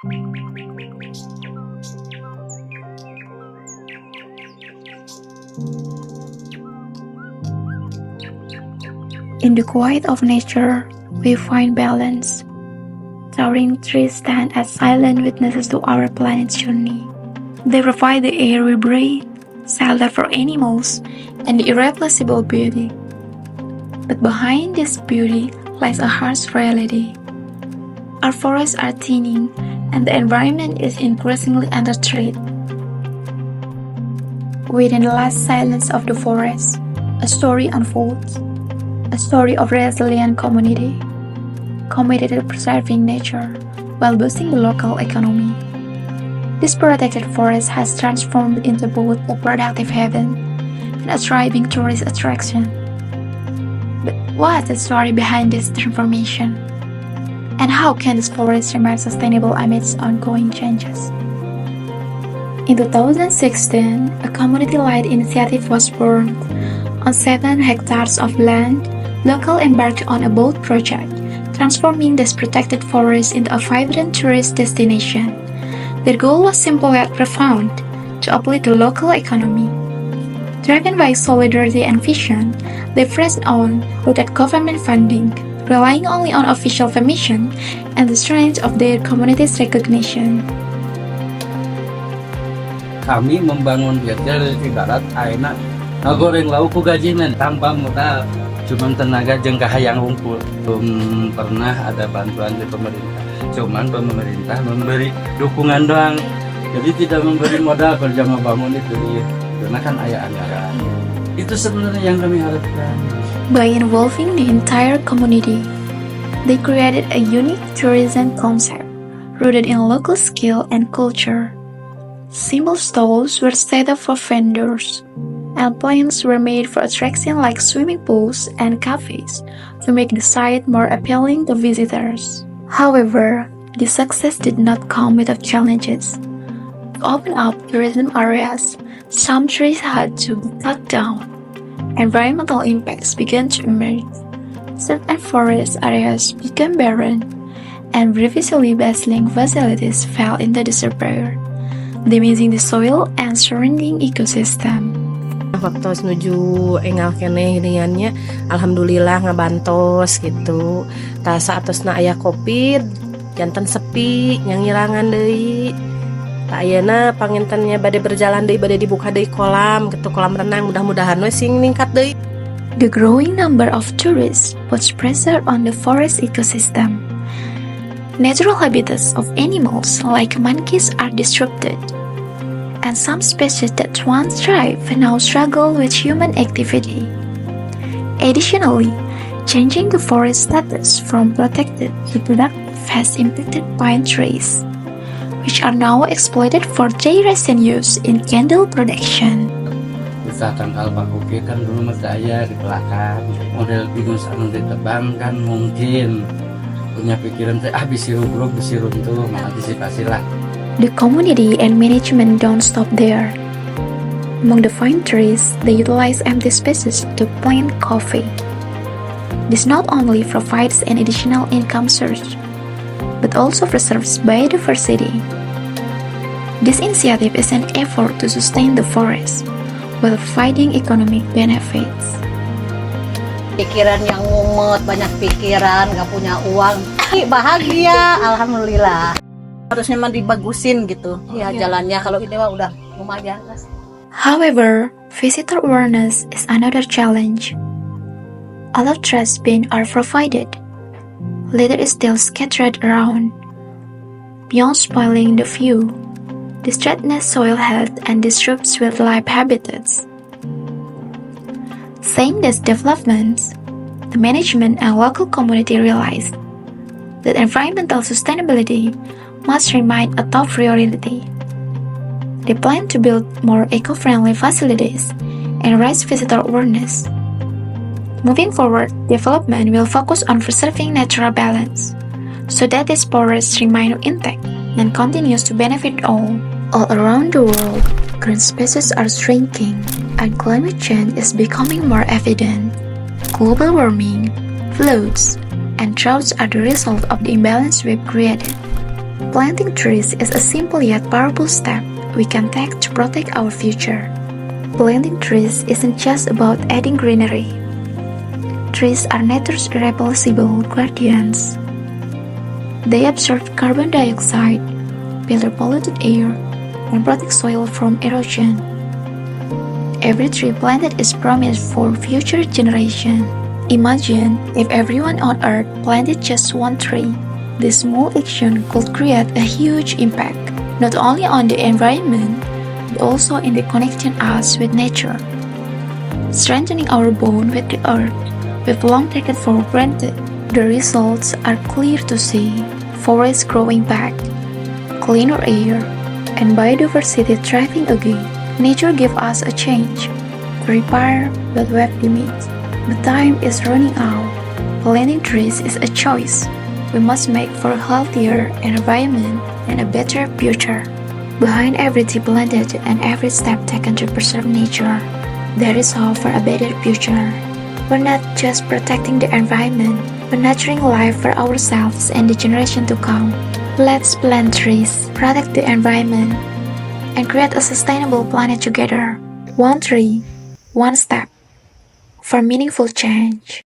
In the quiet of nature, we find balance. Towering trees stand as silent witnesses to our planet's journey. They provide the air we breathe, shelter for animals, and the irreplaceable beauty. But behind this beauty lies a harsh reality. Our forests are thinning, and the environment is increasingly under threat. Within the last silence of the forest, a story unfolds. A story of resilient community, committed to preserving nature while boosting the local economy. This protected forest has transformed into both a productive haven and a thriving tourist attraction. But what's the story behind this transformation? And how can this forest remain sustainable amidst ongoing changes? In 2016, a community-led initiative was born. On 7 hectares of land, locals embarked on a bold project, transforming this protected forest into a vibrant tourist destination. Their goal was simple yet profound: to uplift the local economy. Driven by solidarity and vision, they pressed on without government funding, relying only on official permission and the strength of their community's recognition. Kami membangun biar di barat ayeuna ngagoreng lauk ku gajinan tanpa modal. Cuman tenaga jeung kahayang hungkul. Belum pernah ada bantuan dari pemerintah. Cuman pemerintah memberi dukungan doang. Jadi tidak memberi modal kerja membangun itu dia. Karena kan aya anggaran. Itu sebenarnya yang kami harapkan. By involving the entire community, they created a unique tourism concept rooted in local skill and culture. Simple stalls were set up for vendors, and plans were made for attractions like swimming pools and cafes to make the site more appealing to visitors. However, this success did not come without challenges. To open up tourism areas, some trees had to be cut down. Environmental impacts began to emerge. Certain forest areas became barren, and previously bustling facilities fell into disrepair, damaging the soil and surrounding ecosystem. Waktu menuju engal kene giniannya, alhamdulillah ngabantos gitu. Ta saatosna aya Covid, janten sepi, nyangirangan deui. Ta ayeuna pangintennya bade berjalan deui, bade dibuka deui kolam, gitu kolam renang, mudah-mudahan we sing ningkat deui. The growing number of tourists puts pressure on the forest ecosystem. Natural habitats of animals like monkeys are disrupted, and some species that once thrived now struggle with human activity. Additionally, changing the forest status from protected to productive has impacted pine trees, which are now exploited for their resin use in candle production. Misalkan kalau Pak Kuki kan dulu masih ada di belakang, model pinus anu ditebang kan mungkin punya pikiran bisa runtuh, mengantisipasi lah. The community and management don't stop there. Among the pine trees, they utilize empty spaces to plant coffee. This not only provides an additional income source, but also preserves biodiversity. This initiative is an effort to sustain the forest while providing economic benefits. Pikiran yang mumet, banyak pikiran, gak punya uang, bahagia, alhamdulillah. Harusnya mah dibagusin gitu ya jalannya, kalau ini mah udah lumayan. However, visitor awareness is another challenge. A lot of trash bins are provided. Litter is still scattered around. Beyond spoiling the view, this threatens soil health and disrupts wildlife habitats. Seeing these developments, the management and local community realized that environmental sustainability must remain a top priority. They plan to build more eco-friendly facilities and raise visitor awareness. Moving forward, development will focus on preserving natural balance, so that these forests remain intact and continues to benefit all. All around the world, green spaces are shrinking, and climate change is becoming more evident. Global warming, floods, and droughts are the result of the imbalance we've created. Planting trees is a simple yet powerful step we can take to protect our future. Planting trees isn't just about adding greenery. Trees are nature's irreplaceable guardians. They absorb carbon dioxide, filter polluted air, and protect soil from erosion. Every tree planted is promised for future generations. Imagine if everyone on Earth planted just one tree. This small action could create a huge impact, not only on the environment, but also in the connecting us with nature. Strengthening our bond with the earth, we've long taken for granted. The results are clear to see. Forests growing back, cleaner air, and biodiversity thriving again. Nature gave us a change, repair, but we have limits. The time is running out. Planting trees is a choice we must make for a healthier environment and a better future. Behind every tree planted and every step taken to preserve nature, there is hope for a better future. We're not just protecting the environment, but nurturing life for ourselves and the generation to come. Let's plant trees, protect the environment, and create a sustainable planet together. One tree, one step, for meaningful change.